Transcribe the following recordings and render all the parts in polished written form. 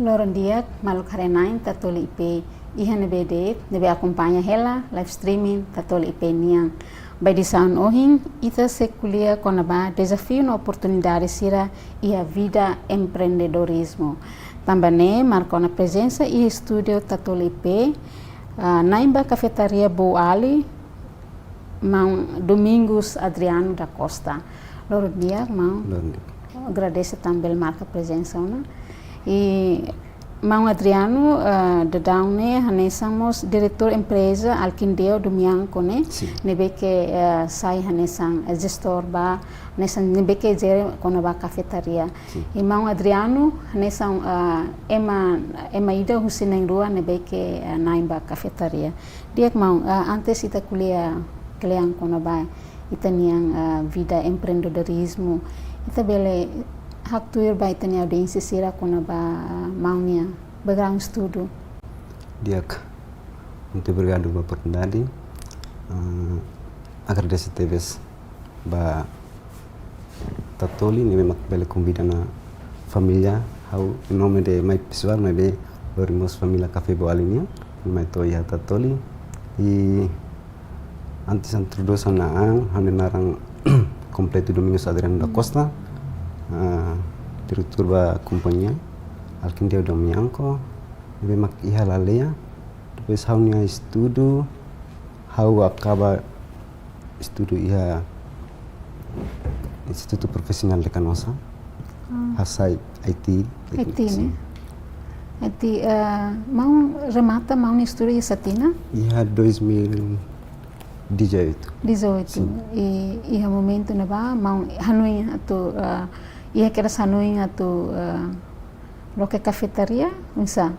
Loron dia malu karenain tatoli ipe iha nebe acompanha ela live streaming tatoli ipe niang. By the sound ohin ita se kuliah konaba desafio na oportunidade sira ia vida empreendedorismo. Também marcou na presença e estúdio tatoli ipe naimba cafetaria Boali Domingos Adriano da Costa. Loron dia mau agradeço também marca presença ona. E Mau Adriano de Daune hanesamos diretor empresa Alquindeo do Mianco né nebe que sai hanesang gestor ba hanesang nebe que gere kona ba cafetaria e Mau Adriano hanesang ema ida husina rua nebe que naimba cafetaria dia mau antes ita kuliah kalian kona ba ita niang vida empreendedorismo ita bele hak tuir ba itanya audiência sira kona ba maunya background estudo. Diak, muito obrigado pela oportunidade. Agradeço teves ba Tatoli ni memang bele convida na família, how em nome de mai pessoal, mai be lorimos família Café Boalinha, mai toia Tatoli e antes introdução na narang completo Domingos Adriano da Costa. Diretor ba companhia Alquindeo do Mianco nebe mak iha lalea depois haunya estudo hau acaba estudo iha Instituto Profissional de Canossa hasai IT né? IT mau remata mau ni estudo ia satina iha 2018 e iha momento na ba mau hanui atau ia kira sanui atau loke cafetaria unsa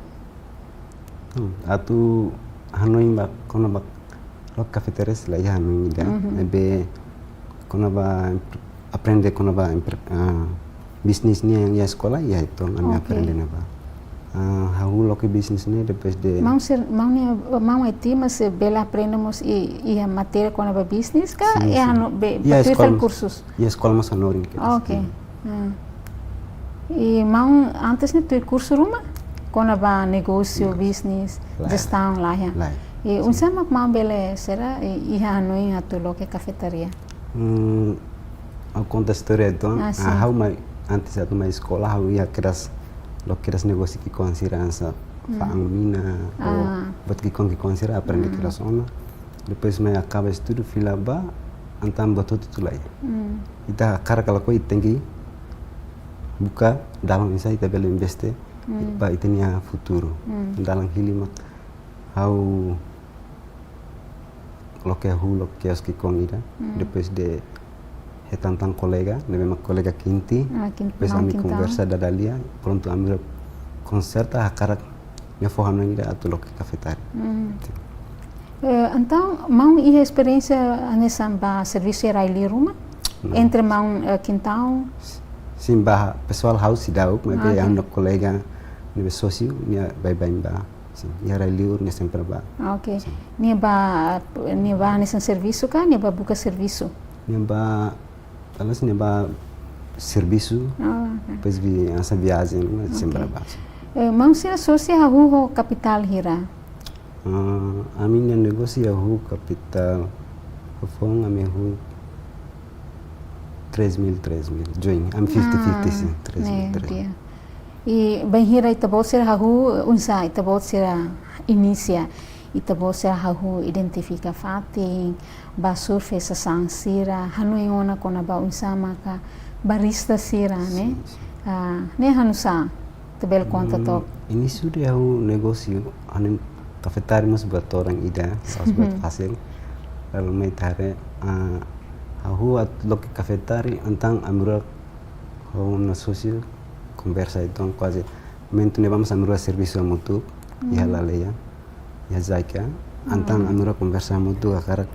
atu hanui ba kona ba loke cafetaria sila ia hanui da ebe kona ba aprende kona ba bisnis ni yang ia sekolah ia itu kami aprende na ba hau loke bisnis ni depois de mau IT mas bela aprendemos ia matéria kona ba bisnis ka ia no be cursos ia sekolah mas hanoring okay E mau antes ni tu curso rumah, kona ba negócio, business, gestão lá ya. E unsa mak mau bele será iha hanoi atu loke cafetaria. Ao conta história então, how mai antes atu mai escola how ia keras negócio que consirança faang mina ou buat que consira aprende keras ona. Depois mai acaba estudo filaba antam botu tutulai. Ita cara kalau kau itengi buka dalam insai kita bela investe ba itenia futuro dalam hilima hau loke aski kongida depois de tantang kolega nebe mak kolega kinti depois ami conversa da dalia pronto ami concerta hakarat me fohano ida atu loke cafetaria então mau ia experiência nessa ba serviço raili rumah entre mau quintal sim bah pessoal house dauk mas be yang kolega nebe sócio nia bye ba sim ia liur nia sempre ba okay nia ba nesse serviço ka nia ba buka serviço nia ba alas nia ba serviço depois vi essa viagem sempre ba mau ser sócio a rua capital hira a minha negócio a rua capital fong a minha rua 3.000 join I'm 50-50 sim 3.000 e bem hira ita bolsir hahu unsa ita bolsir inicia ita bolsir hahu identifica fating ba surfe sa sangsira hanu ona kona ba unsa maka barista sira né ne hanusa tabel conta to início de hahu negócio hanen cafetaria mas buat orang ida buat hasil lalu mai tare Aku loke cafetaria antang amura na sócio conversa então quase momento ne vamos amura serviço mutu ya laleya ya zaika antang amura conversa mutu akarak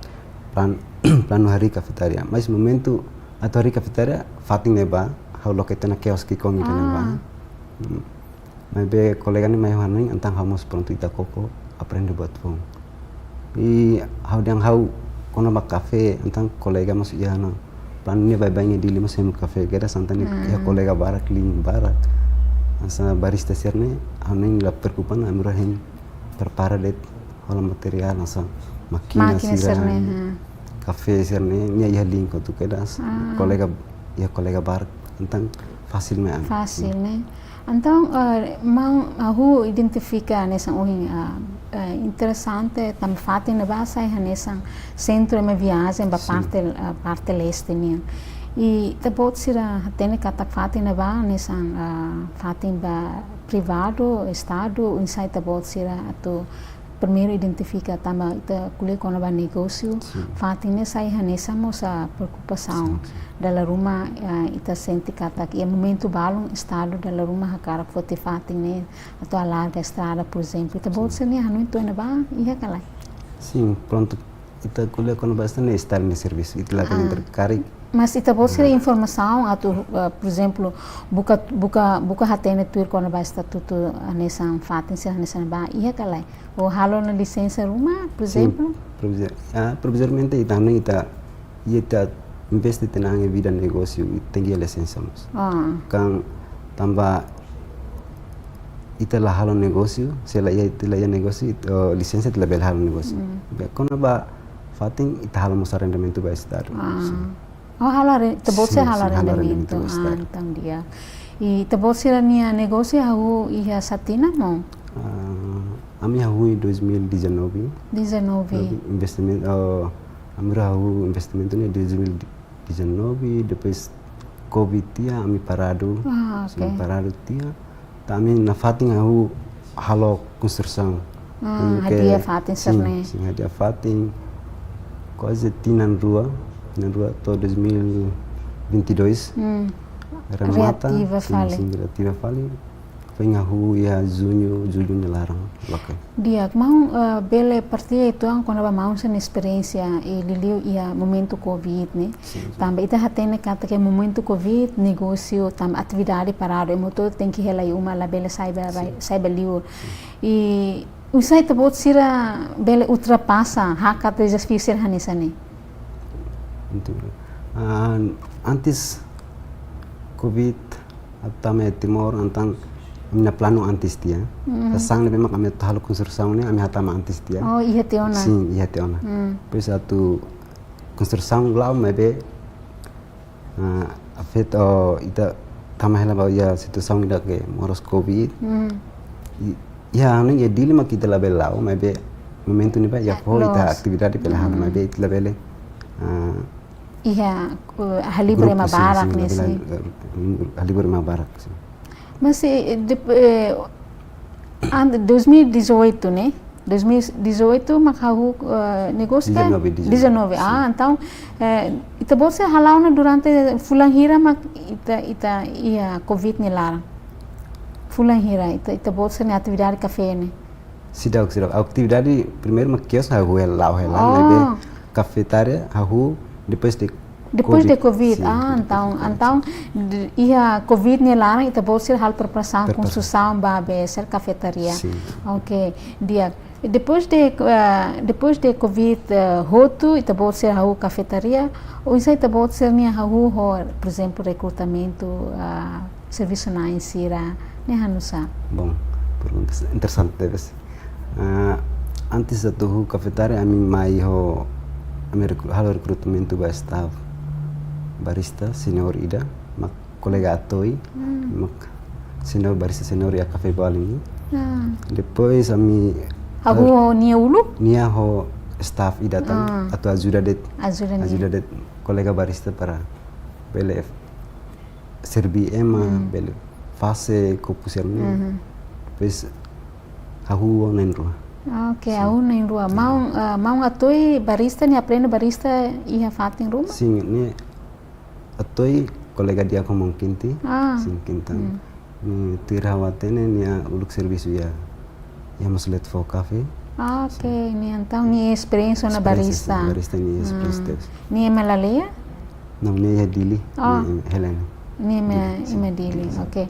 plano hari cafetaria mas momento atau hari cafetaria fating neba hau loke tena kiosk kong ida neba mas be kolega ni mai hanoi antang hamos pronto ita koko aprende buat phone e hau kono mak cafe antang kolega masuk ya na plan ni bye-bye di lima sem cafe gada santani ya kolega barak ling barak asa barista serne haning la perkupan amura hin prepara det hola material langsung makina sirane kafe sirane nia ia link tu kedas kolega bar tentang fácil me fácil né então mau ahu identifica nessa interessante tam fati na base nessa centro de viagem ba parte leste nia e depois sira tem kata fati na ba nessa fati ba privado estado inside depois sira atu primeiro identifica tamba ita kuliah kono ba negócio fatinha sai hanesa mosa preocupação dala rumah ita senti kata que é momento balão estado dala rumah hakara fote fatinha atau alarga estrada por exemplo ita bolsa ni hanu itu na ba iya kala sim pronto ita kuliah kono bastante estar no serviço ita lá tem tercari mas ita bolsa informação atau por exemplo buka hatene tuir kono ba estatuto hanesa fatinha hanesa ba iya kala ou halo na licença rumah, por exemplo? Provisoriamente ita investe tenang em vida negócio e tem a licença mas. Kan tamba ita lah halo negócio, se la ia negócio, licença ita bel halo negócio. Quando ba fatin ita halo mos arrendamento ba estado. Halo bolsa halo arrendamento. Então dia. E bolsa nia negócio au ia satina não? Ami hui 2019. Investimento amira hu investimento ni 2019 depois Covid tia ami parado. Parado tia. Tami na fatin hu halo construção. Hadia fatin serne. Sim, hadia fatin quase tinan rua to 2022. Remata. Relativa fali. Pengahu ya junho larang local. Dia mau bele partia itu ang quando mau sen experiência e liliu ia momento Covid né. Também ita hatene kata que momento Covid negócio tam atividade parado e motor tem que relai uma la bele saiba liu. E usai tabot sira bele ultrapassa haka desafio ser hanisane. Antes Covid atame timor antang mina plano antes dia. Sang lebih mak kami tahu konstruksi ni kami hatama antes dia. Oh iya teona. Sim, iya teona. Pois satu konstruksi lau mebe afet ita tama hela ba ya situação ni ke moros Covid. Ya anu ya dili mak kita label lau mebe momento ni ba ya po ita aktividade pela hal mebe ita labele. Iya halibre mabarak nesse. Halibre mabarak. Mas 2018 né? 2018 makahu negócio 19. Então ita bolsa halauna durante fulan hira mak ita ia Covid ni larang. Fulan hira ita bolsa ni atividade café né. Sidau. Atividade primeiro mak kios hahu lau helan, cafetária hahu depois de Covid. Então ia Covid ni larang ita bolsa hal preparação construção ba ser cafetaria. Ok. Dia depois de Covid hotu ita bolsa hahu cafetaria ou isso ita bolsa ni hahu por exemplo recrutamento serviço na insira ne hanusa. Bom, pergunta interessante deve. Antes da tuh cafetaria ami mai ho halo recrutamento ba staff barista senior ida mak kolega atoi mak senior barista senior ya cafe baling depois ami hago nia ho staff ida tan atau ajuda det kolega barista para bele serbi bele fase kopuserne depois hago nain rua. Ok, aún em rua. Mau atoi barista ni aprende barista ia fatin rumah? Sim, ni atoi kolega dia ko mungkinti. Sim, kintan. Ni tirawatene ni uluk serviço ya maslet fo cafe. Ok, ni então ni experiência na barista. Barista ni experiência. Ni malalia? Não, ni ya dili. Helena. Ni dili, ok.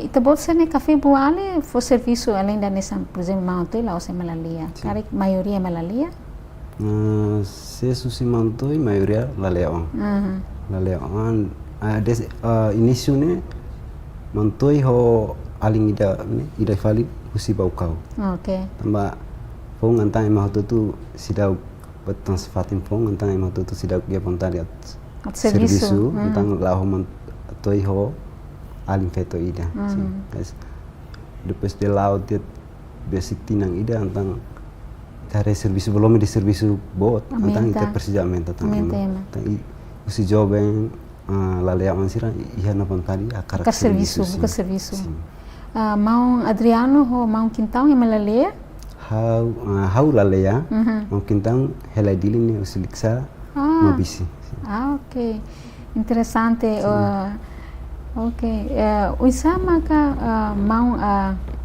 Ita bolsa ni café buale for serviço além da nessa, por exemplo, mantoi lá ou malalia. Cara, maioria malalia? Se susi mantoi maioria laleon. Laleon. Início ne mantoi ho aling ida fali husi bau kau. Oke. Tamba fong antang emang tu sidau betul sifatin fong antang emang tu sidau dia pontari at servisu antang lahoman toi ho aling feto ida. Depois de laut dia basic tinang ida antang dari servisu belum di servisu bot antang ita persijamenta tang usi jovem lalea mansira ia na pontari akar servisu buka servisu. Mau Adriano ho mau Quintão e Malalea? Hau lalea, mau Quintão helai dilin usi liksa mabisi. Ok. Interessante. Ok. Uisa maka mau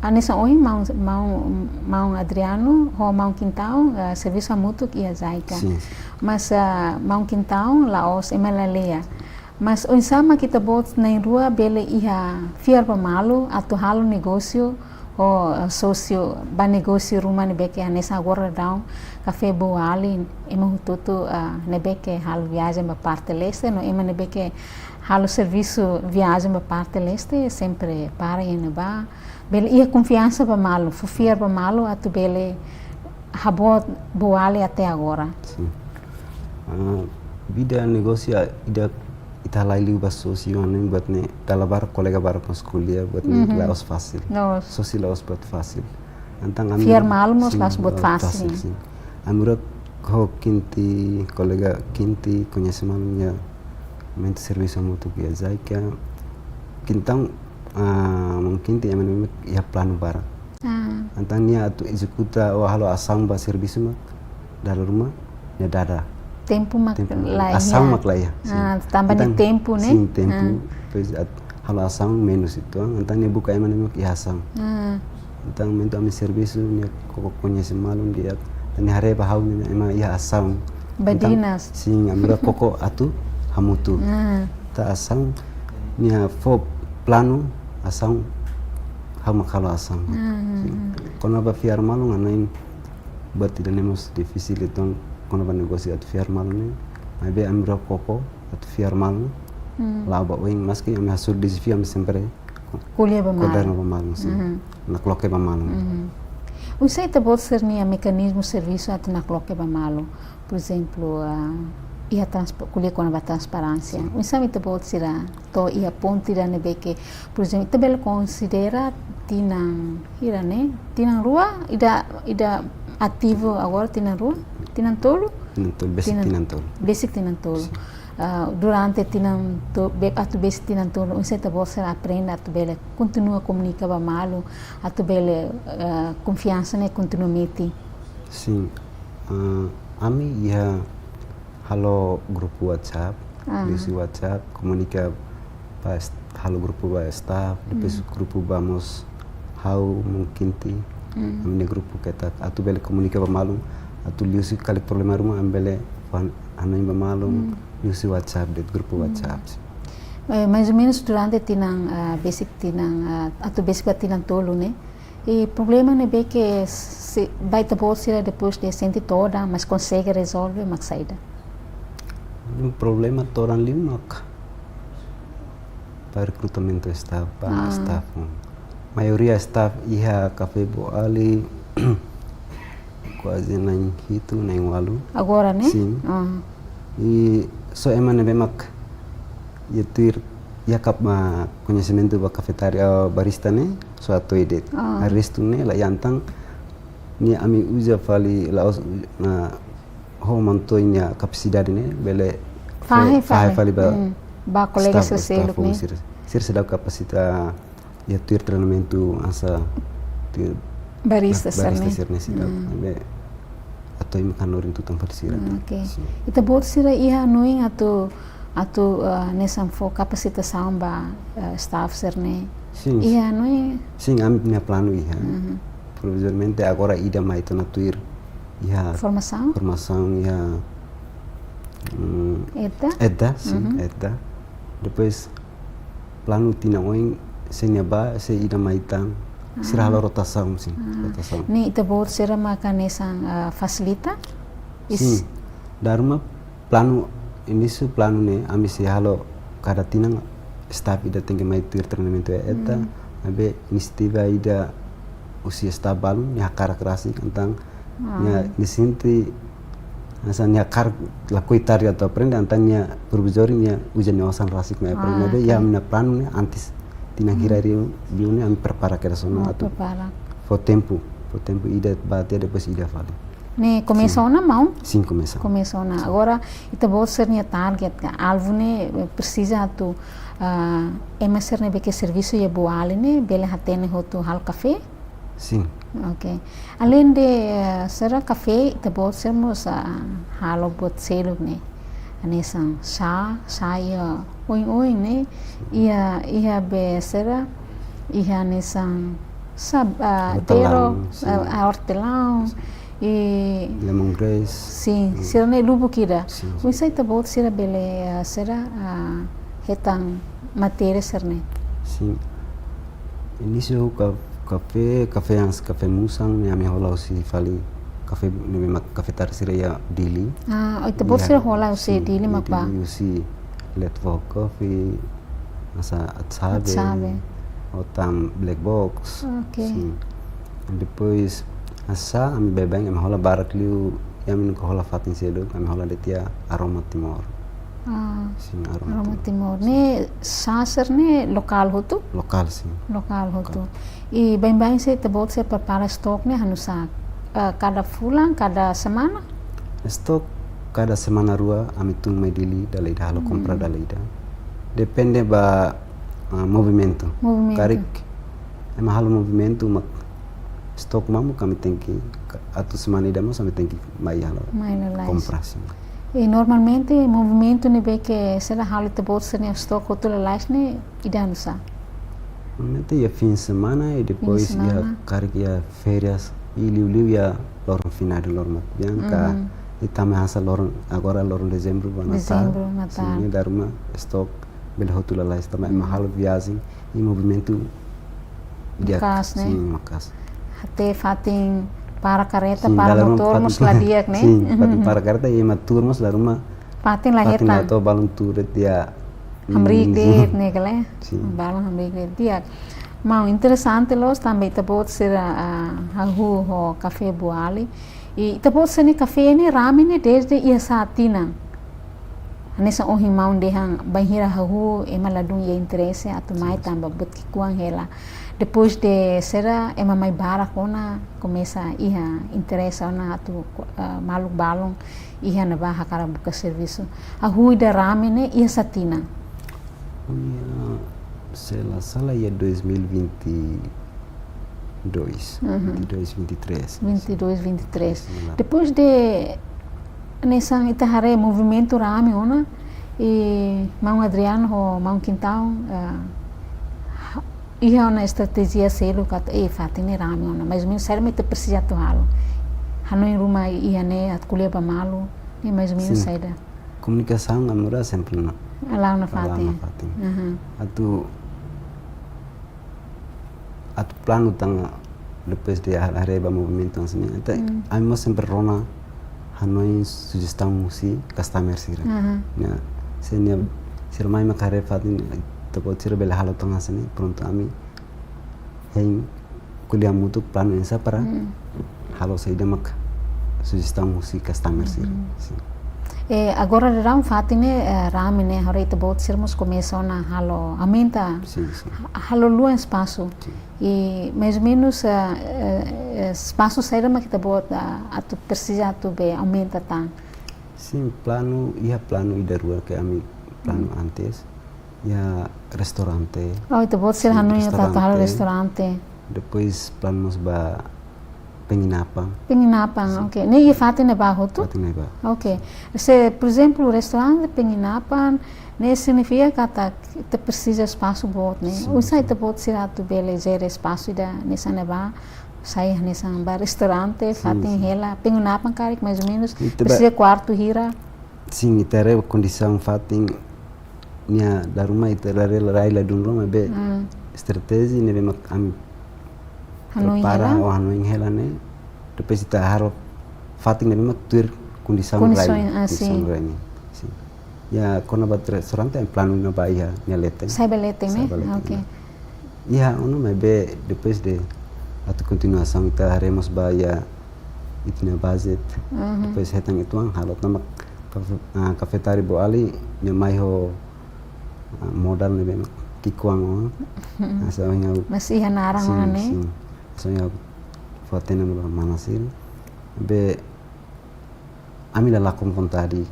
anessa oi mau Adriano ho mau Quintão serviço mutu ia zaika. Mas mau Quintão laos e Malalea. Mas unsama kita bot na rua bele iha fiar pamalu atau halo negócio o sócio ba negócio rumah nebeke anessa agora down café boali ema tutu nebeke halo viagem ba parte leste no ema nebeke halo serviço viagem ba parte leste sempre para ina ba bele iha confiança pamalu fiar pamalu atau bele habot boali até agora. Vida negócio ida ita laili ba sosio anem buat ne dalabar kolega bar pas kuliah buat ne laos fácil. Sosi laos buat fácil. Antang fiar malu mos laos buat fácil. Amura ko kinti kolega kinti conhece malunya mente serviço mutu que zaika Quintão mungkin ti emen ya plano bara. Antang nia atu executa o halo asam ba serviço mak dalam rumah ya dada. Tempo maklaya. Asam maklaya. Tambah de tempo, né? Sim, tempo. Pois halo asam menos itu. Antang nia buka eman emak ya asam. Antang mento ami serviço nia koko conhece malum dia. Tani hare ba hau nia emak ya asam. Badinas. Sim, amira koko atu hamutu. Ta asam nia fo plano asam hau makalo asam. Kono ba fiar malu nganain buat tidak nemos difícil itu. Kono ba negócio at fiar malu ne mai be amra koko at fiar malu la ba wing maski am hasur desafio am sempre kuliah ba malu kodar ba malu sim na cloque ba malu usai te pode ser nia mecanismo serviço at na cloque ba malu por exemplo ia kuliah com a transparência usai te pode ser to ia ponti da nebeke por exemplo te bel considera tinang hira ne tinang rua ida ativo agora tinang rua tinang tolo? Basic tinang tolo. Durante tinang atu basic tinang tolo, você tá você aprende atu bele continua comunicar ba malu, atu bele confiança né continua meti. Sim. Ami ia halo grupo WhatsApp, isi WhatsApp comunica pas halo grupo ba staff, depois grupo vamos how mungkin ti amne grupo kita atu bele comunica ba malu atu liusi kali problema rumah ambele anai ba malu liusi WhatsApp det grupo WhatsApp. Mais ou menos durante tinang basic tinang atu basic tinang tolo né. E problema né be que se vai te bolsa depois de sente toda, mas consegue resolver mas saída. O problema toran limak para recrutamento staff, para staff. Maioria staff ia café boali quase nem hitu nem walu. Agora, né? Sim. E só emane bemak yetir yakap ma conhecimento ba cafeteria barista ne so atoidet. Resto ne la yantang ni ami uja fali la na ho mantoinya capacidade ne bele fali ba colega selo ne. Sir sedap kapasita ya tuir treinamento asa barista serne sidap be atau imkanorin tu tempat sira. Okay. Ita bot sira iha noing atau nesam fo kapasitação ba staff serne. Sim. Iha noing. Sim, am minha plano iha. Provavelmente agora ida mai to na tuir iha formação iha Edda, sim, Edda. Depois plano tina oing senya ba se ida maitang sira halo rotação sim, rotação. Ni ita bot sira maka nesang facilita? Sim. Darma plano início plano ne ami se halo kada tinang staff ida tenge mai tuir treinamento Edda abe inisiativa ida usia stabalu nya karak-kerasi tentang nya nisinti asalnya kar lakoi tari atau aprende antanya berbujori nya ujian osan rasik me aprende abe ya mina planu antis tinang hirari biune am prepara kerasona atau fo tempo ida bate depois ida fale. Ne começona mau? Sim, começona. Agora ita bot sernya target ka alvo ne precisa tu emasser ne beke serviço ye boale ne bele hatene hotu hal café? Sim. Ok. Além de será café, ita bot sermos halo bot selo ne. Anesan chá ia oi ne ia be será ia anesan tero hortelão e lemongrass. Sim, será ne lubu kira. Uisa ita bot será bele será hetang matéria serne. Sim. Início café musang ne ami hola usi fali café tar sira ya dili. Ita bot será hola usi dili makba. Usi Letvo coffee asa atsabe. Otam black box. Okay. Sim. Depois asa ami bebeng ami hola barak liu yamin ko hola fatin selo ami hola detia aroma timor. Sim, aroma timor. Ne saser ne lokal hotu? Lokal sim. Lokal hotu. E bem se te bot se prepara stok ne hanusa cada fulan, cada semana? Stok cada semana rua ami tung mai dili dalai ida halo compra dalai ida. Depende ba movimento. Karik ema halo movimento mak stok mamu kami tengki atu semana ida mo kami tengki mai halo compra sim. E normalmente movimento ne be que será halo te bot ne stok hotu lais ne ida hanusa? Normalmente ya fim de semana e depois ya karik ya férias e liu ya lorong final de lorong bianca e também hasa lorong agora lorong dezembro Natal. Sim, dar uma stock bele hotula lá está mais mahal viagem e movimento dia né? Sim, makas. Até fatin para careta para motor mos ladiak né? Sim, fatin para careta e matur mos la rumah fatin lahir fatin atau balon turet dia hamrik det ne kale balon hamrik det dia mau interessante los também te bot ser hahu ho café boali e te bot ser ne café ne rame ne desde ia satina nessa ohimau dehang banhira hahu emaladung ye interesse atu mai tamba but ki kuang hela depois de será ema mai bara kona começa iha interesse ona atu maluk balong iha na ba hakara buka serviço hahu da rame ne ia satina sala ia 2022 23 depois de nessa itahare movimento rame ona e Mão Adriano ho Mão Quintão ia uma estratégia selo kat fatine rame ona mas menos sério te precisa tu halo hanoi rumah ia ne at kuliah pa malu ni mais menos saida comunicação amora sempre na lá na fatin atu plano tang depois de areba movimento assim até amo sempre rona hanoi sugestão musi customer sira na senia sirmai makare fatin to pode ser bela halo tang assim pronto ami hein kuliah mutu plano essa para halo saída mak sugestão musi customer sira agora ram fatine rame ne hore te bot sermos começou na halo aumenta halo lua espaço e mais ou menos espaço saída mas que te bot atu precisa tu be aumenta tan sim plano ida rua que ami plano antes ia restaurante te bot ser hanoi ta halo restaurante depois planos ba penginapan, ok. Nem ia fatin ba hotu? Fatin ba. Ok. Se, por exemplo, o restaurante penginapan, nem significa que te precisa espaço bom, né? O sai te pode ser tu belezer espaço da nessa neba, sai nessa ba restaurante, fatin hela, penginapan carik mais ou menos, precisa quarto hira. Sim, itere condição fatin nia da rumah itere raila dun rumah be estratégia ne be am para o hanoi hela ne depois kita harap fatin ne mak tur condição raila sim ya kona bat restaurante en plano na bahia nia lete sai belete ne ok Ya, mas depois de a continuação kita haremos bayar itina budget. Depois hetang ituang halot nama cafetari bo ali nyamai ho modal nebe kikuang asa nya Mas iha narang ne. Soalnya fatena manasil be ami la lakum vontade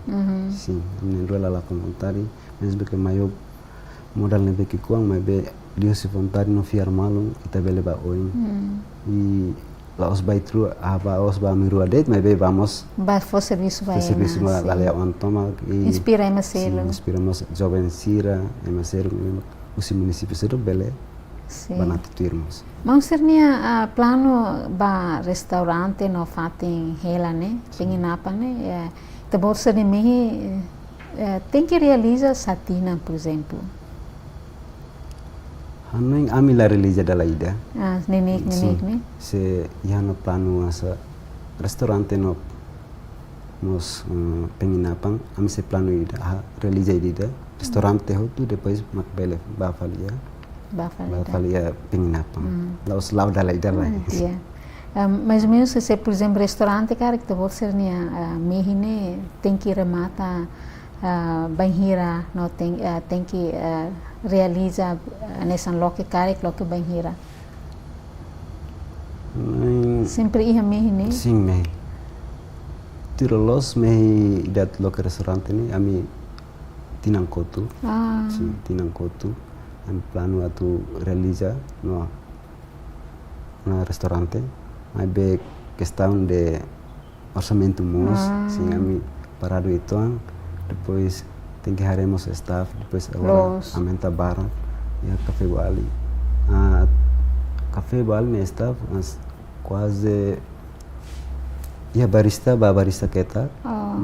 sim ami la lakum vontade mesmo que maio modal nebe kikuang mas be Dio se vontade no fiar malum kita bele ba oin e la os vai tru ava os ba miru adet mas be vamos Ba for serviço vai serviço ma la le on toma inspira emaselo. inspiramos jovem sira emasero usi município sero bele banati tuirmos. Mau sernia plano ba restaurante no fatin hela ne penginapa ne te bolsa de mehi tem que realizar satina por exemplo. Hanoi ami la realiza dalla ida. Nenek ne. Se no plano asa restaurante no nos penginapang ami se plano ida realiza ida restaurante ho tu depois mak bele ba falia penginapang. Laos lau dalla ida lá. Mais ou menos se por exemplo restaurante cara que te vou ser nia mehi ne tem que remata banheira no tem que realiza nessa loke karek loke banheira. Sempre ia mehi ne? Sim, mehi. Tirolos mehi dat loke restaurante ni ami tinangkotu. Sim, tinangkotu. Ami plano atu realiza no restaurante. Mas be questão de orçamento mos, sim, ami parado ituang. Depois tem que haremos staff, depois agora aumenta barra e a café Bali. Café Bali ne staff mas quase ia barista kita,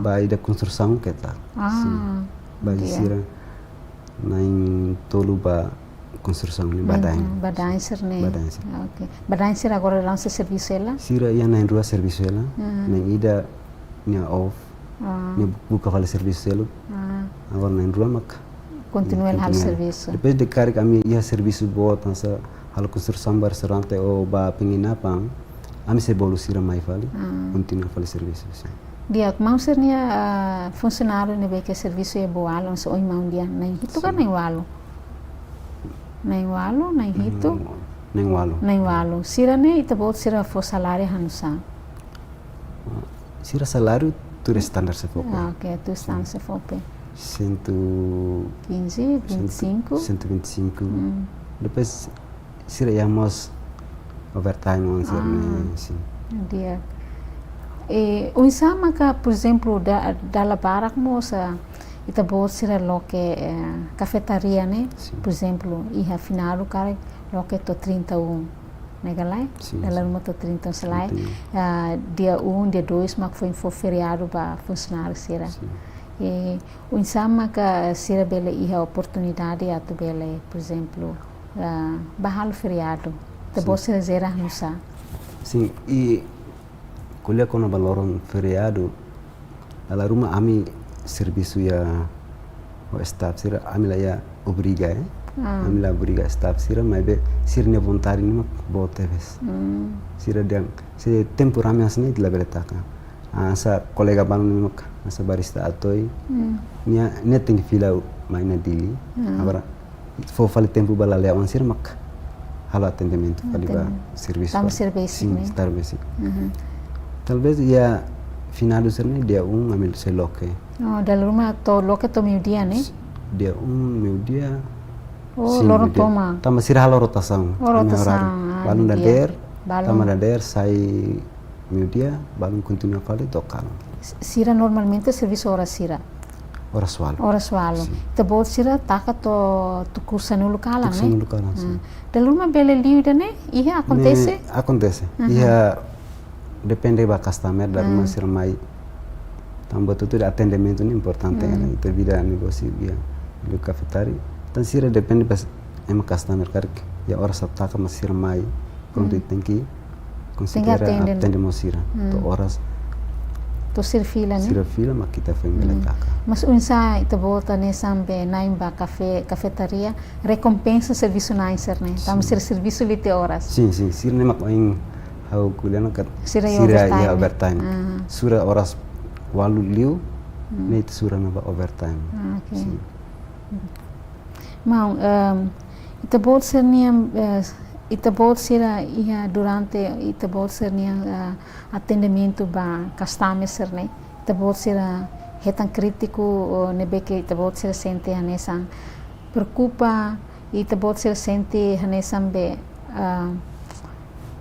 ba ida construção kita. Sim. Ba isira nain tolu ba construção ni badain. Badain ser ne. Okay. Badain ser agora lança serviço ela? Sira ia nain rua serviço ela. Nain ida nia off. Ni buka fale serviço elo. Agora na rua mak continua el hal serviço. Depois de cara kami ia serviço buat nasa hal construção bar restaurante ou ba penginapang ami se bolusira mai fale continua fale serviço. Dia mau sernia funcionário ne que serviço é boalo so oi mau dia na hito kan na walo. Na hito. Na walo. Sira ne ita bot sira fo salário hanusa. Sira salário tu standar se fope. Ok, tu standar se fope. 115, 25. 125. Depois seríamos overtime on sim. Dia. O insama que, por exemplo, da la barak moça, ita bot sira loke cafetaria né? Por exemplo, iha final o cara loke to 31. Negalai, dalam rumah tu 31 selai. Dia 1, dia 2 mak foi feriado para funcionário sira. O insama que sira bela iha oportunidade atu bela, por exemplo, bahal feriado. Te bolsa zera nusa. Sim, e kuliah kono baloron feriado. Dalam rumah ami serviço ya o staff sira ami la ya obriga ami la obriga staff sira mas be sira ne vontade ni mak boteves. Sira diang se tempo rame asne di la beletaka. Asa kolega banu ni mak asa barista atoi. Nia netting fila maina dili. Agora fo fale tempo bala le on sira mak halo atendimento fali ba serviço. Tam serviço né? Serviço. Talvez ia final sirne dia ambil se loke. Dalam rumah to loke to dia ne? Dia meu dia. Lorong toma. Tama sira halo rotação. Rotação. Balun dader. Tama dader sai meu dia balun continua fale tocar. Sira normalmente serviço hora sira. Hora swalo. Hora swalo. Te bot sira taka to kursa no lokal ne? Kursa no lokal sim. Dalam rumah bele liuda ne? Iya acontece? Acontece. Iya depende da customer da rumah sira mai. Tambah tudo atendimento é importante né? Então vida negócio dia do cafetário. Então sira depende pas ema customer cara ya hora sabta mas sira mai quando tem que considerar atendemos sira. Então horas to sirfila né? Sirfila mas kita foi meletaka. Mas unsa ita volta né sambe naimba cafetaria recompensa serviço nicer né? Tamo ser serviço lite horas. Sim, sir ne mak oing hau kuliah kat Sira ya overtime. Sura horas walu liu ne itu sura naba overtime. Okay. Mau ita volta ser niam ita bolsa sira ia durante ita bolsa nia atendimento ba customer ser né ita bolsa sira hetan crítico nebe que ita bolsa sira sente hanesan preocupa ita bolsa sira sente hanesan be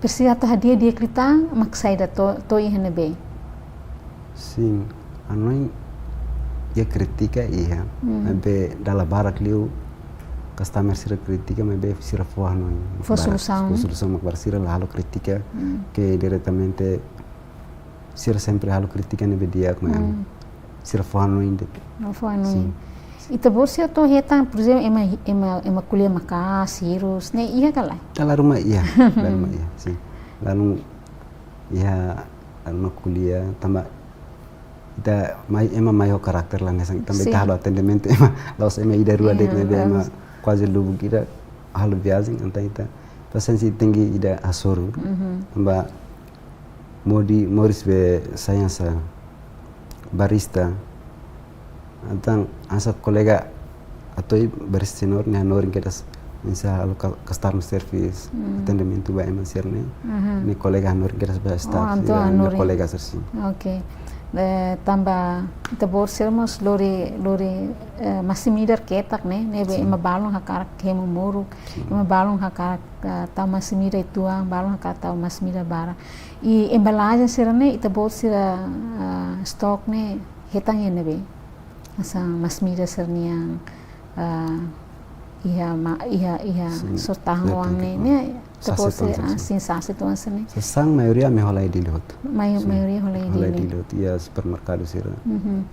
precisa to hadia dia klita maksaida to i hanebe sim anoi ia kritika ia be dala barak liu customer sira kritika mas be sira foa no solução mas sira la halo kritika que diretamente sira sempre halo kritika ne be dia como sira foa no inde foa no ita bolsa to heta por exemplo ema kuliah maka sirus ne iya kala dalam rumah iya sim lalu iya lalu kuliah tambah ita ema maior karakter lah nessa também tá halo atendimento ema laos ema ida rua dek ne be ema quase lubu kita halo viagem então ita pasensi tinggi ida asoro mbak Morris be sayansa barista então asa kolega atau barista senior ne norin kita misal halo customer service atendimento ba ema sirne ne kolega norin kita ba staff ne kolega sersi okay tambah ita borsermos lori masimidar ketak ne nebe ema balong hakar kemu muruk ema balong hakar tau masimida ituang balong hakar tau masimida bara i embalagem serane ita borsira stok ne hetang nebe asa masimida serniang ia sortang wang ne terpose sensasi tuan sini. Sang maioria me holai di lot. Maioria holai di lot. Ia supermercado sira.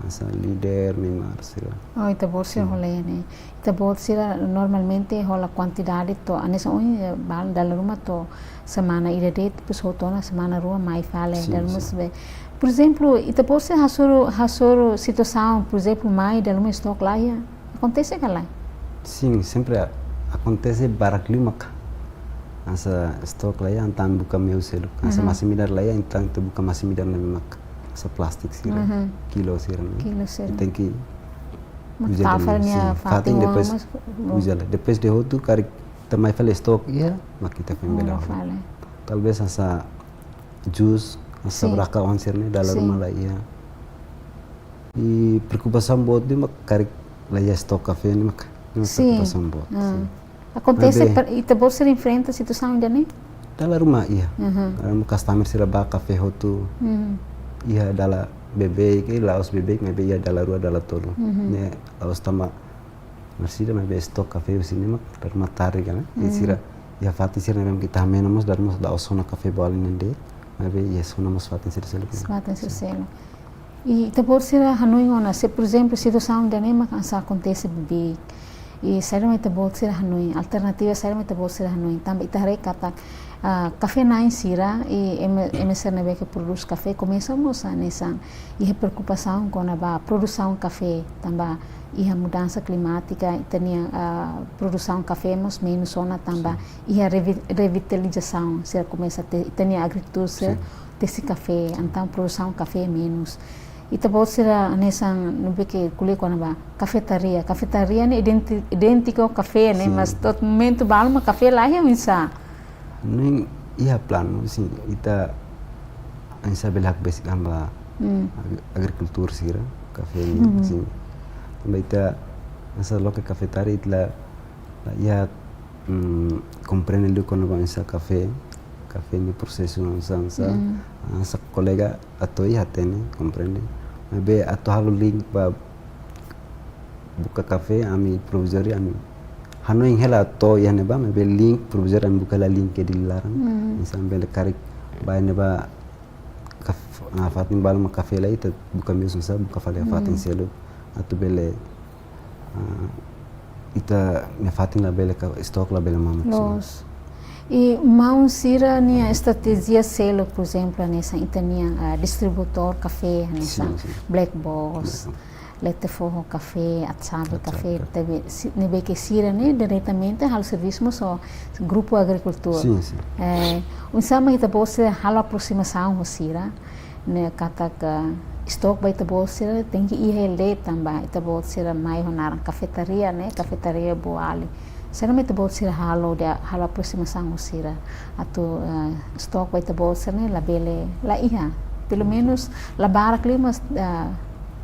Asa líder Neymar sira. Oh, ita bolsa holai ne. Ita bolsa normalmente hola quantidade to anesa oi bal dalam rumah to semana ida det pus hotona semana rua mai fale dalam musbe. Por exemplo, ita bolsa hasoro situação, por exemplo, mai dalam stok lá ia acontece kala. Sim, sempre acontece baraklimak. Asa stok lah ya antan buka meu selu. Asa masih midar lah ya antan tu buka masih midar na mak. Asa plastik sira. Kilo sira. Kilo sira. Tem que Tafarnya fatin depois de hotu kari tamai fale stok ya mak kita pembela. Talvez asa jus asa beraka on sirne dalam rumah lah ya. I preocupação buat dia mak kari lah ya stok kafe ni mak. Preocupação buat. Acontece ita bolsa enfrenta situação ainda né? Dalam rumah iya. Dalam customer sira ba kafe hotu. Iya dalam bebê que laos bebê maybe iya dalam rua dalam tolo. Ne laos tama marsida maybe stok kafe usini mak dar matari kan. Sira ya fati sira nem kita menamos dar mas laos sona kafe bal nende. Maybe iya sona mas fati sira selo. Fati sira selo. E ita bolsa hanoi ona se por exemplo situação ainda né mak asa acontece bebê e saíram ita bolsa hanoi alternativa saíram ita bolsa hanoi também ita recata café na insira e MSR nebe que produz café começamos a nessa e a preocupação com a produção café também e a mudança climática e tinha produção café mas menos zona também e a revitalização se começa a ter agricultura desse café então produção café menos ita bolsa nessa no que kuliah com a cafetaria ne idêntico ao café né mas todo momento balma café lá é minsa nem ia plano sim ita ansa belak basic amba agricultura sira café sim também ita asa loca cafetaria itla ia compreende quando vai essa café no processo asa colega atau ia tene compreende maybe atau halo link ba buka café ami provisório ami hano yang hela to ya neba maybe link provisório ami buka la link ke dilarang misal bele karik ba neba fatin bal ma café la ita buka mesmo sa buka fale fatin selo atau bele ita me fatin la bele stok la bele mama E mau sira nia estratégia selo, por exemplo, nessa itania distributor café, nessa Black Boss, lete forro café, atsabe café, teve nebe que sira né diretamente hal serviço só grupo agricultor. Sim. Unsama kita bolsa hal aproximação com sira, né kata que stock vai ta bolsa tem que ir ele também, ta bolsa mais honar cafetaria né, cafetaria boali. Será que bolsa sira halo aproximação com sira, atau stock vai ta bolsa né la bele la iha, pelo menos la barak mas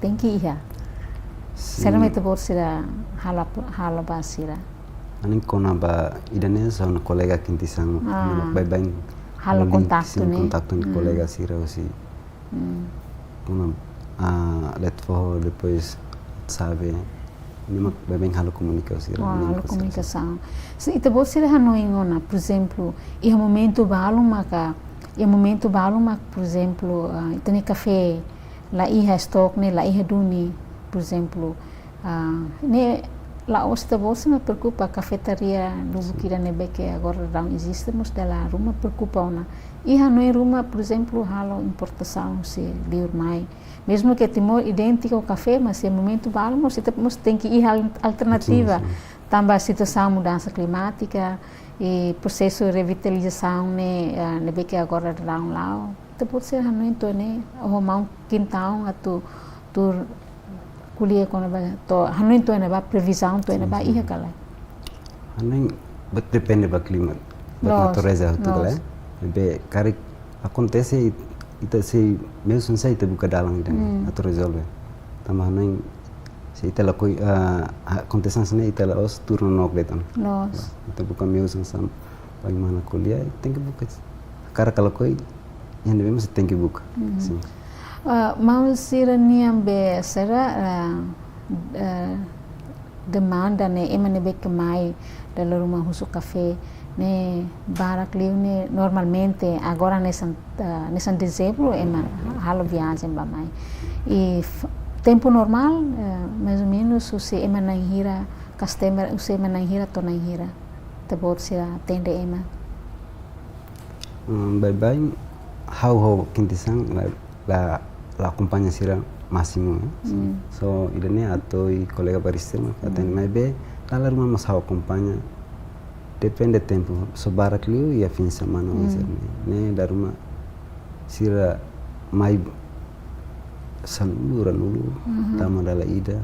tem que iha. Será que bolsa sira halo basira. Aning kona ba idane sa un kolega kinti sang bye halo kontakto ne kontakto ni kolega sira usi kona let for depois sabe ni mak bye halo komunikasi halo komunikação se ita bolsa sira hanoi ngona por exemplo e momento balu maka por exemplo itani café la iha stock ne la iha duni por exemplo ne la osta bolsa me preocupa a cafetaria do Bukira Nebe que agora não existe, mas dela ruma preocupa ona. E hanoi ruma, por exemplo, halo importação se liur mai. Mesmo que timor idêntico ao café, mas se momento balo, mas tem que ir alternativa. Também a situação mudança climática e processo de revitalização né, Nebe que agora não lá. Depois ser hanoi então né, o mau quintão a tu kuliah kona ba to hanoi to na ba previsão to na ba iha kala hanoi depende ba clima ba natureza tu kala be kari acontece ita se mesmo sem ita buka dalang ida atau resolve tambah hanoi se ita la koi acontece sana ita la os turno nok detan ita buka mesmo sam bagaimana kuliah tem que buka cara kalau koi yang memang tem que buka sim. Mau sira niam be sera demanda ne emane be mai dalam rumah khusus kafe ne barak liu ne normalmente agora nessa dezembro ema halo viagem ba mai e tempo normal mais ou menos o se ema na hira customer o se ema na hira to na hira te bot sira tende ema bye how kintisang la acompanha sira máximo so idane atau colega barista katanya mai be la rumah mas how acompanha depende tempo so barak liu ya fim semana ne da rumah sira mai saluran dulu tama dala ida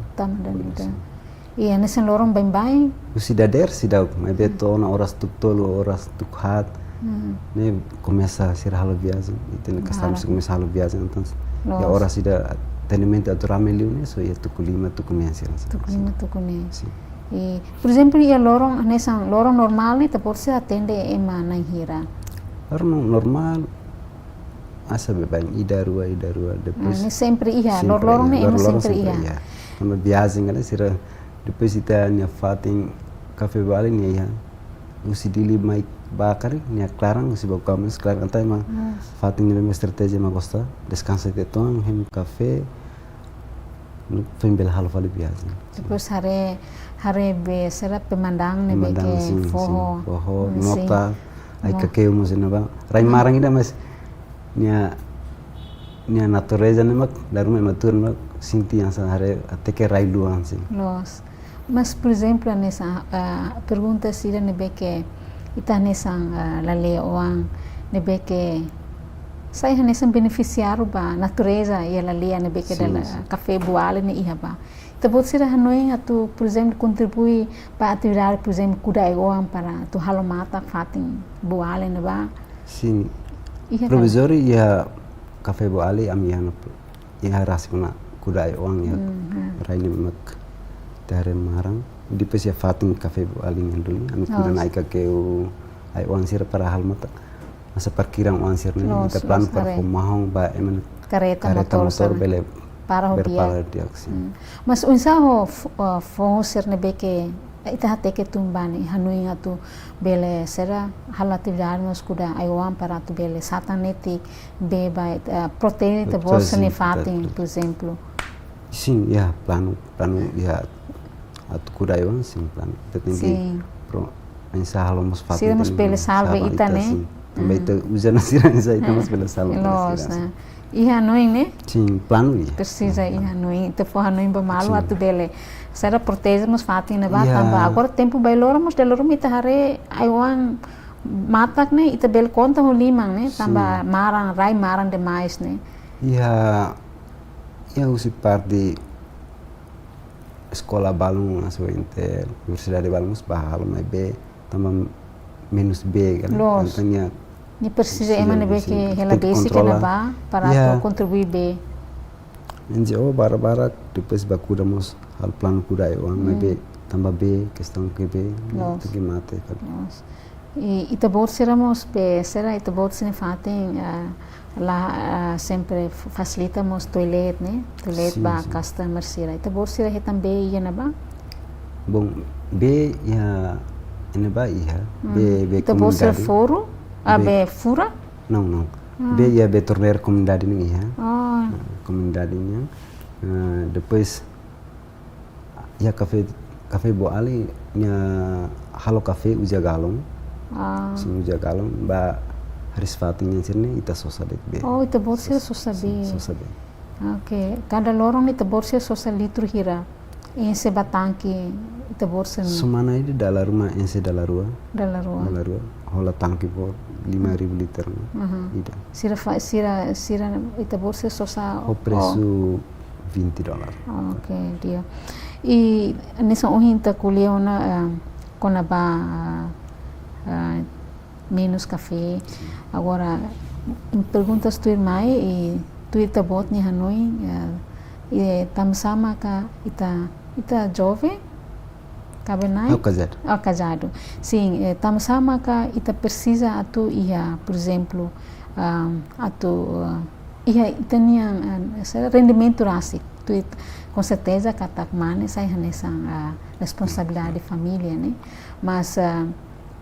iya nessa lorong bem usi dader sidau mai be to na horas tuk tolo horas tuk hat ne começa a ser halo viagem e tem que estar começa halo viagem então ya ora sida tenimento aturame liu ne so ya tukulima tukunense sim e por exemplo ia lorong nessa lorong normal ne tapos se atende ema na hira lorong normal asa bebang ida rua depois ne sempre ia lorong ne ema sempre ia quando viagem ela sira depois ita nia fating café bali nia ya usi dili mai bakar nia clarang usi bau kamus clarang tai ma fating ni estratégia ma gosta descansa de tom hem café no fembel hal vale viagem depois hare be será pemandang ne be que forro nota ai kakeu mo sena ba rai marang ida mas nia natureza ne mak daru me matur mak sinti yang hare até que rai luan sim mas por exemplo nessa pergunta sira ne be que ita nesang lale oang nebe que sai nesang beneficiário ba natureza e ela lia nebe que dela café boale ne iha ba ita pode ser hanoi atu por exemplo contribui para atividade por exemplo kudai oang para tu halo mata fating boale ne ba sim provisori ya café boale amiana ya rasmana kudai oang ya raine mak tare marang depois ya fating café boaling dulu ami kuda naik ke ai wansir para hal mata masa parkiran wansir ne kita plan para pemahong ba emen kereta motor bele para dia mas unsa ho sir ne beke ita hate ke tumbani hanui atu bele sera hal atividade mas kuda ai wan para tu bele satanetik beba proteína te bolsa ne fating por exemplo sim plano ya atu kudai wan sim plano tem que Ensa halomos fati. Sira mos pele salve ita né. Também ita usa na sira ensa ita mos pele salve. Nossa. E Hanoi né? Sim, plano ia. Precisa ir Hanoi, ita for Hanoi ba malu atu bele. Sera protege mos fati na ba tamba. Agora tempo bailora mos deloro ita hare aiwan matak né, ita bel conta ho limang né, tamba marang rai marang demais né. Ia usi parte sekolah balung aso inter universidade balung bahalo mai B tambah minus B kan antanya ni precisa emane B que ela basic na ba para contribuir B NGO bara depois bakudamos hal plano kudai uang mai B tambah B questão que B que mate kan e ita borseramos pe será ita borsen fatem lá sempre facilitamos toilet né toilet ba customer sira ita borsira também ia na ba bom B ya ini ba iya B ita borsira foro B fura não B ya B torneio comunidade nih ya comunidade-nya depois ya cafe boali nya halo cafe uja galong sim uja galong ba Haris Fatinya sini ita sosadet B. Oh, ita borsir sosabe. Sosabe. Okay. Cada lorong ita borsir sosal litro hira. Ense batanki ita borsir. Semana ini dalam rumah ense dalam rua. Dalam rua. Hola tangki por 5.000 liter. Ida. Sira ita borsir sosa. O preço $20. Okay, dia. E nessa ohinta kuliona kona ba menos café. Agora, perguntas tu irmã e tu ita bot ni Hanoi e tam sama ka ita jovem cabenai casado. Sim, tam sama ka ita precisa atu ia, por exemplo, ia itania rendimento rasik. Tu com certeza katak mane sai nessa responsabilidade de família, né? Mas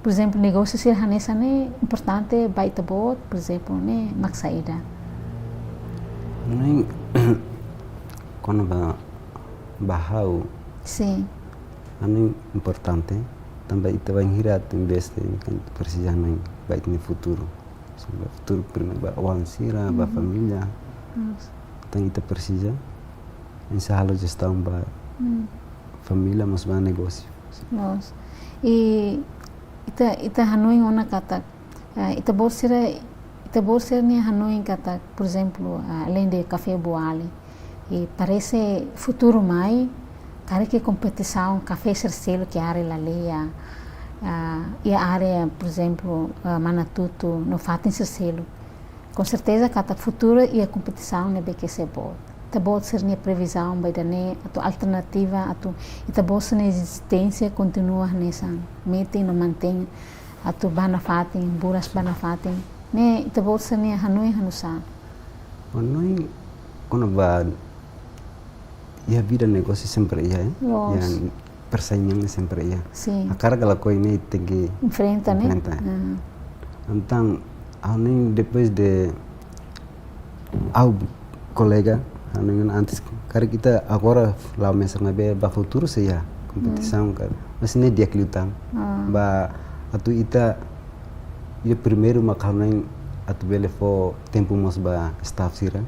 por exemplo, negócio ser hanesa né importante baita bot, por exemplo, né maksaida. Nem quando bahau. Sim. Ani importante também itu vai hirat investe kan precisa nang baik ni futuro. Sobre futuro primeiro ba wan sira ba família. Então ita precisa essa halo gestão ba família mas ba negócio. Nos. E ita Hanoi ona kata ita borsir ni Hanoi kata por exemplo além de café boale e parece futuro mai cara que competição café sercelo que área la leia e a área por exemplo Manatuto no fatem sercelo com certeza kata futuro e a competição ne be que se bot ita borsir ni previsão vai dane atu alternativa atu ita borsir ni existência continua nessa mete no mantém atu bana fatin buras bana fatin ne ita borsir ni Hanoi hanusa Hanoi quando va ya vida negócio sempre ia yang persaingan sempre ia a carga la coi ne tege enfrenta né então Hanoi depois de au colega antes cara kita agora lá mesmo mas ba futuro seja competição cara mas nem dia kelutang ba atu ita ia primeiro makalnai atu bele fo tempo mas ba staff sira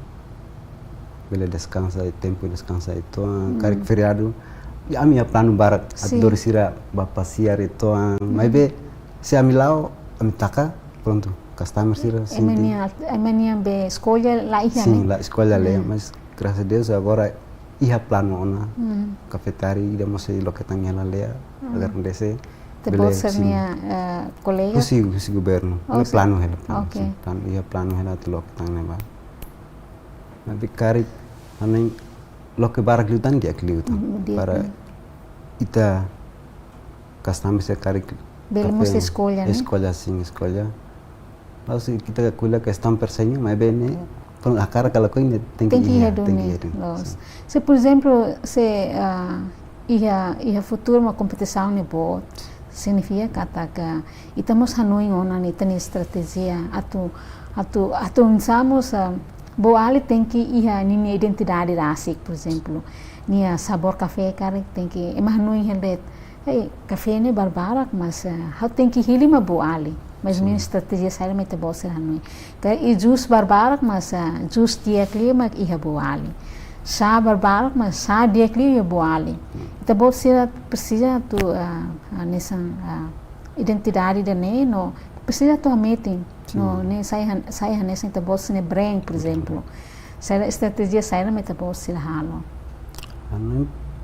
bele descansa tempo descansa itu cara feriado ya ami plano barat atu dor sira ba pasiar itu mas be se amilao amitaka pronto customer sira emania be escolha lá ia sim lá escolha lá mas graças a Deus agora ia plano ona cafeteria ida mose lo que tanya la lea agar ndese te bolsa minha colega o governo o plano hela plano ia plano hela te lo que tanya ba mas cari anin lo que barak liutan dia kliutan para ita customer se cari belemos escolha né escolha lalu kita kula que estão perseguindo mas bem a cara que ela tem que ir se por exemplo se ia futuro uma competição ne bot significa kata estamos Hanoi ona ni tani estratégia atu usamos boale tem que ir ni identidade rasik por exemplo ni sabor café cara tem que Hanoi hele Hey, café ne barbarak, mas how tem que hili ma bu ali. Mas minha estratégia sai me te bosse hanoi. E juice barbarak, mas juice dia kli ma iha bu ali. Chá barbarak, mas chá dia kli bu ali. Te bosse precisa tu nessa identidade da ne no precisa tu meeting no ne sai nessa te bosse ne brain, por exemplo. Sai estratégia sai me te bosse halo.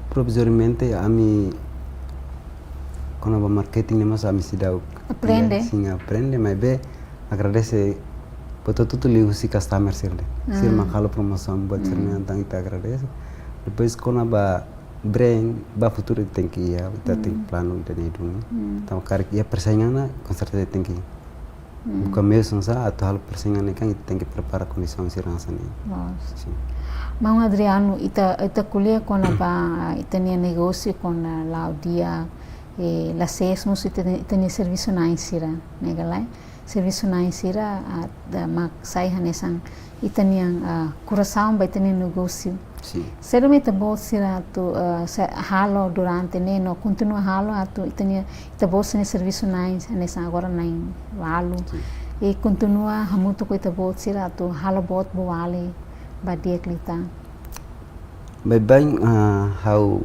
Provisoriamente a mim quando o marketing mas a mim se dá aprende sim aprende mas bem agradece por tudo ligo se customer sirle se makalo promoção buat sirne antang kita agradece depois quando ba brand ba futuro tem que ia kita tem plano dan itu então cara que ia persaingan com certeza tem que bukan mesmo sah atau hal persaingan kan tem que preparar condição segurança ni sim. Mau Adriano, ita kuliah com ita nia negócio com Laudia, la sesmos ita nia serviço na insira, negalai. Serviço na insira da mak sai hanesan ita nia curação ba ita nia negócio. Sim. Será ita bolsira tu halo durante ne no continua halo atu ita bolsira serviço na hanesan agora na halo. E continua hamuto ko ita bolsira tu halo bot boale. Badia klita. Bem, how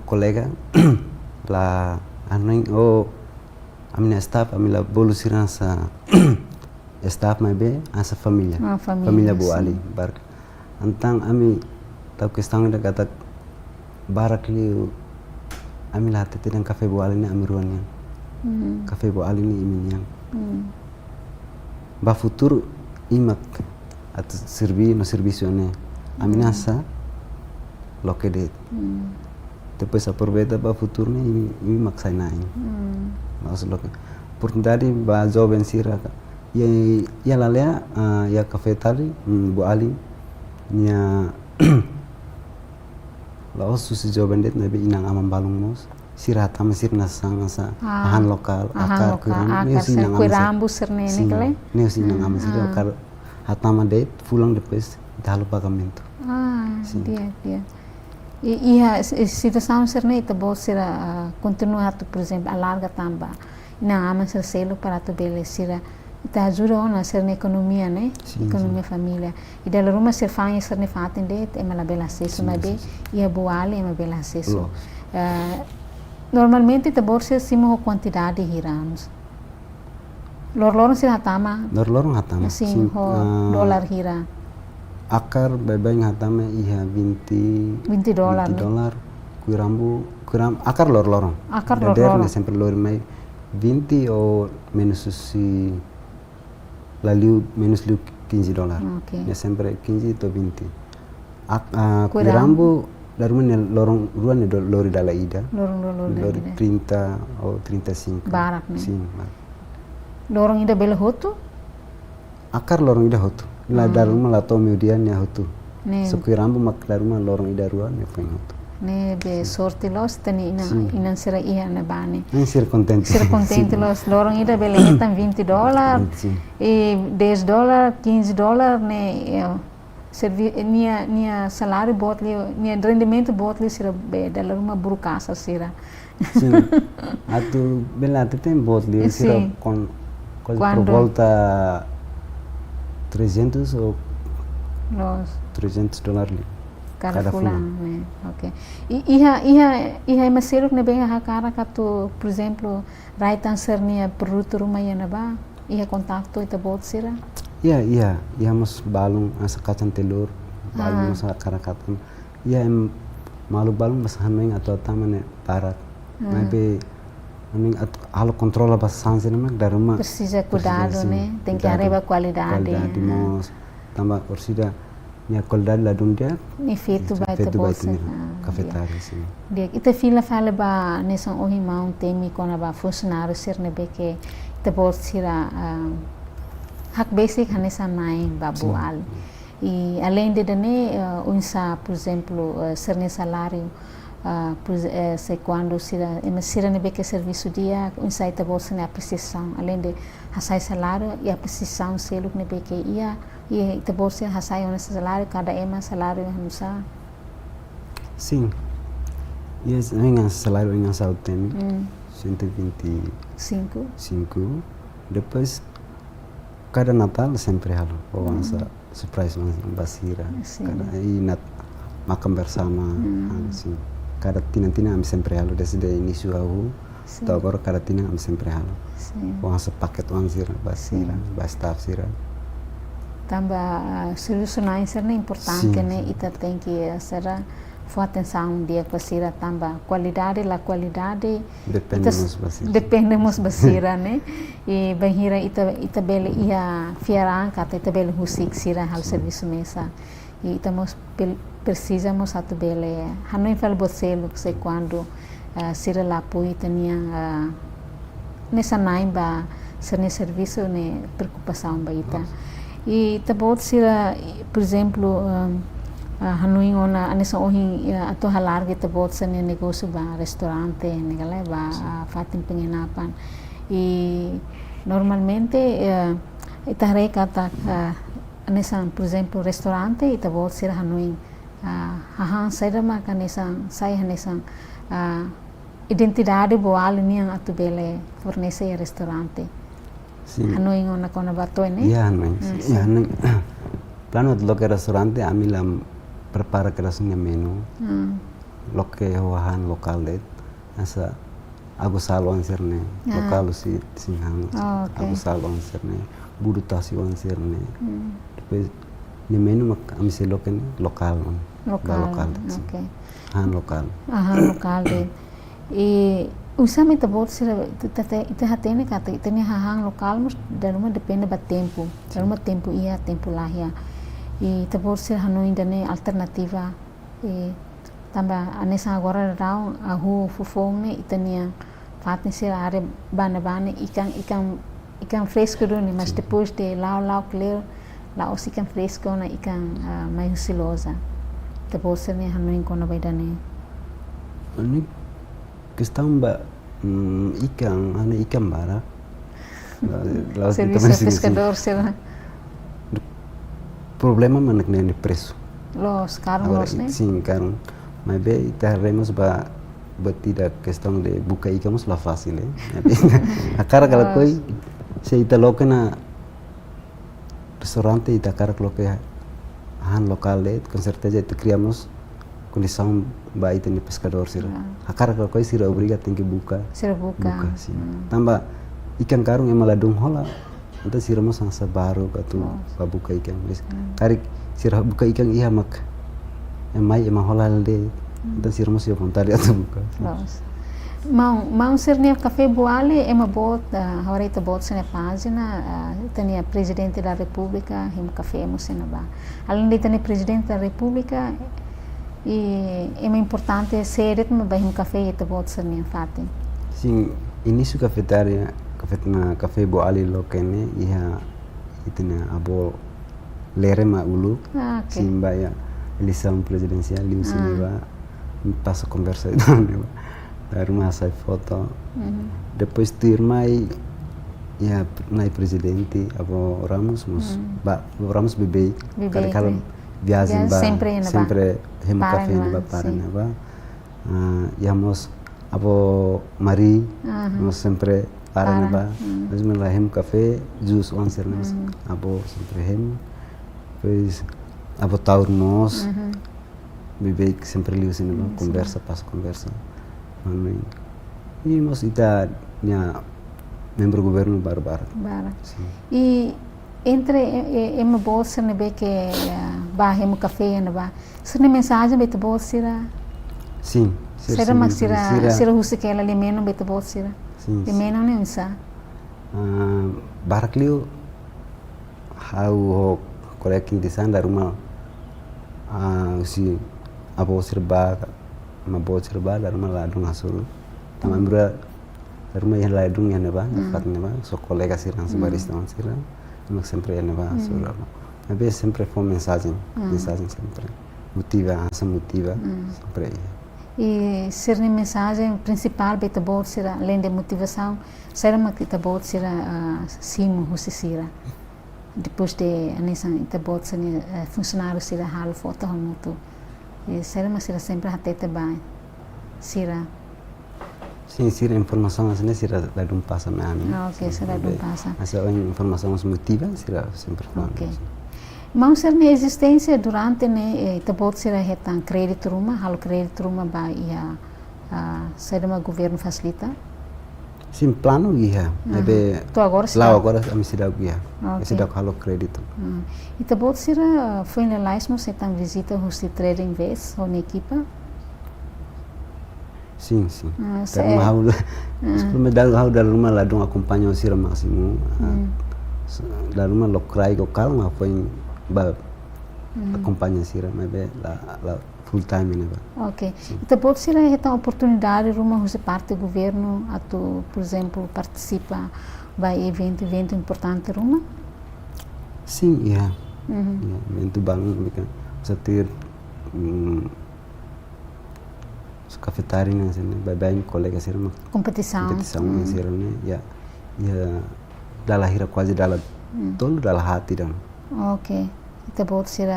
colega la anoin a minha staff a minha bolusiran sa staff mai be asa família bu ali bar antang ami tau questão da kata barak li ami la tete dan cafe bu ali ni ami ruannya cafe bu ali ni iminya ba futuro imak atau serviço né ameaça lo que de depois aproveita para futuro né e maksai nain mas lo que oportunidade ba jovem sira ya lalea ya cafe tali bu ali nya la osu si jovem det nabi inang amam balung mos sira tam sir nasang asa ahan lokal akar kurambu sirne ne kale ne si nang am sir lokal hatama de pulang depois dalo pagamento dia e a situação serne ita bolsira continua tu por exemplo alarga tamba na ama ser selo para tu belesira ita ajuda ona ser na economia né economia família e dela ruma ser fanha ser ne faten de é mala bela acesso mas be e a boale é bela acesso normalmente ita bolsira simo quantidade hiramos lor sih hatama sim dolar hira akar bebeng hatama iha 20 dolar kurambu akar lorong sempre lor mai 20 ou menos si lalu menos 15 dolar ya sempre 15 atau 20 kurambu darumnya lorong ruan lori dala ida lori 30 ou 35 barak né sim lorong ida bela hotu akar lorong ida hotu la daruma la to median ya hotu sukirambu mak daruma lorong ida ruan ya foi hotu ne be sorte los tani inan sira ia na bane ser contente los lorong ida bela etan 20 dolar e 10 dolar 15 dolar ne nia salário botli nia rendimento botli sira be dala uma burukasa sira sim atu bela tem botli sira con por volta 300 ou 300 dolar cada fulan né ok iha maseruk ne bem a cara katu por exemplo raitan sernia produto rumah yana ba iha kontakto ita bot sira iya mas balung asa kacang telur balung asa karakatan iya malu balung mas hanoing atau tamane parat maybe aning halo controla bastante nama dari rumah precisa cuidado né tem que arriba qualidade mos tambah orsida minha qualidade lá dunia e feito vai ter bolsa cafetária sim dia ita fila fala ba nessa ohimão temi quando ba funcionário ser ne beke ita bolsira hak basic hanessa mai babual e além de dane unsa por exemplo ser ne salário se quando sira ne beke serviço dia unsa ita bolsa ne apreciação além de hasai salário e apreciação selo ne beke ia e ita bolsa hasai on salário cada ema salário hansa sim Yes, salário em saúde tem 125. Depois, cada Natal sempre halo, essa surprise basira. E makan bersama, assim. Cada tina kami sempre halo desde início ao até agora cada tina kami sempre halo. Essa paket sira basira, bastaf sira. Tambah solucionar isso é importante, né? E tem que ser atenção dia que basira tambah qualidade dependemos basira, né? E bahira ita bele ia fiaran kata ita bele husik sira hal serviço mesa e estamos precisamos atu bele hanoi fal bocelo que quando sira la apoio tinha nessa naimba ser serviço ne preocupação baita e tabot sira por exemplo hanoi ona anessa ohi atau halarga tabot sa ne negócio ba restaurante negala ba fatin penginapan e normalmente itahre kata anessa por exemplo restaurante itabot sira hanoi hahan saira ma kanessa sai hanessa identidade boa linha atu bele fornece restaurante hanoi ona kona bato ne hanoi plano de lo que restaurante a mí la prepara que rasanya menu lo que wahan lokal det asa aku salon serne lokal si singhang aku salon serne budutasi wan serne depois ni menu mak ami se loken lokal han lokal det e usame tabot sira ita hatene kata itene hahang lokal mus daruma depende ba tempo daruma tempo ia tempo lahia e tabot sira hanoi dane alternativa e tambah anessa agora rau ahu fufong ne itania fatin sira are bana ikan fresco doni mas depois de lau clear la os ikan fresco na ikan mais silosa tabot sira ne hanoi kona baidane ani questão ba ikan bara serviço pescador sira problema mana ni preço los caros né sim caro mas bem teremos ba tidak questão de buka ikan mas lá fácil a cara kalau koi se ita loke na restaurante ita cara loke han lokal de com certeza ita criamos condição ba ita ni pescador sira a cara kalau koi sira obriga tem que buka sim tambah ikan karung yang maladung hola anta sira mas sansa baru katu babuka ikan wis tarik sira buka ikan iya mak mai ema holal de anta sira mas yo vontade atu buka mau sirne café boale ema bot horita bot sene página tenia presidente da república him café musena ba além de tenia presidente da república e é importante ser me ba him café ita bot sene fatin sim início cafeteria café boali lo kene iha itena abo lerema ulu simba ya eleição presidencial liu sineba passa conversa da rumah sai foto depois tirmai ya nai presidente abo Ramos Ramos bebê kalau viagem ba sempre hema café ba para neba yamos abo Mari nós sempre para neba nós me hem café jus onser nós abo sempre hem pois abo taurmos bebê sempre liu sineba conversa passa conversa e nós ita nya membro governo barbar e entre em bolsa nebe que ba hem café neba sene mensagem bet bolsa sim sira mak sira husikela le meno bet bolsa de meno ne unsa barakliu how collecting di sana rumah si abo serba mabot serba dar maladung asur tamambra rumah yang ladung yang neba dapat neba so kolega sirang sebaris tahun sirang mak sempre yang neba asur tapi sempre foi mensagem sempre motiva sempre e ser a mensagem principal beta bot será além de motivação será uma que bot será simo husisira depois de anessa ita bot funcionário será halo foto muito e será mas será sempre até bem Sira. Sim, sira informação assim sira da dum passa me ami. Ok, sira dum passa. Essa informação motiva sira sempre falando. Ok. Mas ser na existência durante né tabot sira retan crédito ruma, halo crédito ruma ba ia ser uma governo facilita. Sim, plano ia. Ebe Tu agora lá agora a missida ia. Ok. Esse da halo crédito. E tabot sira foi na laismo se tam visita hosti trading vez ou na equipa. Sim. Tapi mau sebelum dah dalam rumah lah dong acompanha sira máximo. Dalam rumah lokrai ko kalma foi ba acompanha sira, mas la full time né ba. Ok. Então pode ser esta oportunidade uma você parte do governo a tu, por exemplo, participa vai evento importante ruma? Sim, iya. Evento bang mereka setir cafetária né, bem colega sira Competição sira né, ya dah lahir quase dah tolo dah hati dan. Ok. Então pode ser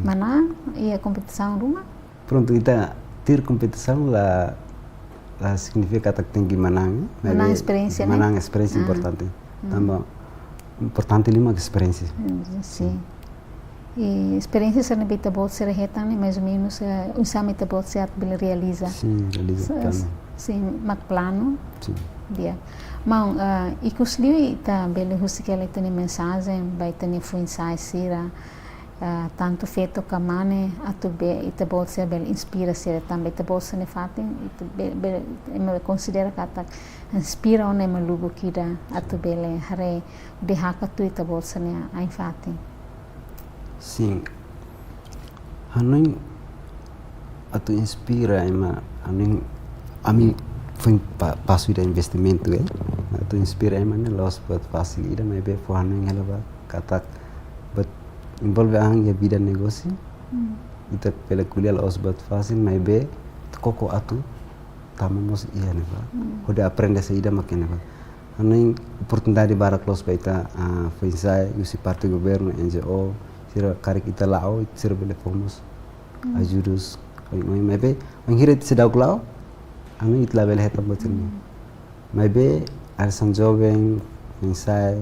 mana ia competição ruma? Pronto, kita ter competição lá significa que tem que menang experiência, né? Menang experiência importante. Também importante lima experiência. Sim. E experiência ser na bita bot ser retan mais ou menos o samita bot ser bela realiza. Sim, realiza plano. Sim, mak plano. Sim. Dia. Mau ikusliu ita bela husikela tani mensagem vai tani fuinsai sira tanto feito kamane atu be ita bot ser bela inspira sira também ita bot ser ne fatin ita bela me considera kata inspira one malugo kida atu bela hare de hakatu ita bot ser ne ai fatin. Sim. Hanoi atu inspira ema ami foi passo de investimento atu inspira ema ne los buat fácil ida mai be for hanoi helaba kata but envolve ang ya vida negócio. Ita pela kuliah los buat fácil mai be koko atu tamamos iya ne ba. Udah aprende saída makene ba. Hanoi oportunidade barak los baita foi sai usi parte governo NGO sira kari kita lao sira bele fomos ajudos mai mebe menghirit sedau lao anu itla bele heta botin mebe arsan jovem insai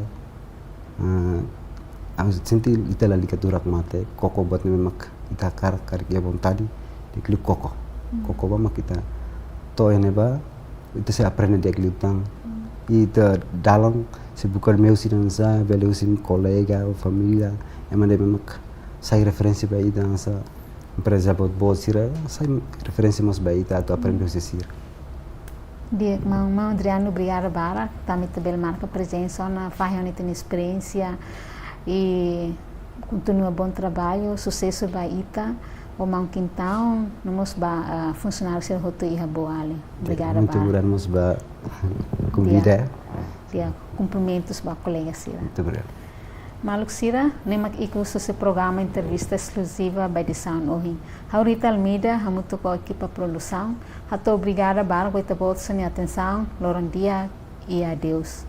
am senti itala likadurak mate koko bot memak ita kar ya vontade de klik koko ba makita to eneba itu saya aprende de kliptang ita dalam se bukan meu sinansa bele usin kolega ou família emane memak sai referência para ida essa empresa bot sira sai referência mas para ida tu aprende a sir. Dia mau Adriano obrigado bara também também marca presença na faixa tem experiência e continua bom trabalho sucesso para ita o mau quintão nos ba funcionário ser roto iha boale. Obrigada muito obrigado nos ba convida. Dia cumprimentos para colega sira. Muito obrigado. Maluk sira, nemak ikut se programa entrevista exclusiva by the Sound Ohin. Haurita Almeida, hamutu ko equipa produção. Hato obrigada bara ko itabot sa ni atenção. Lorang dia e adeus.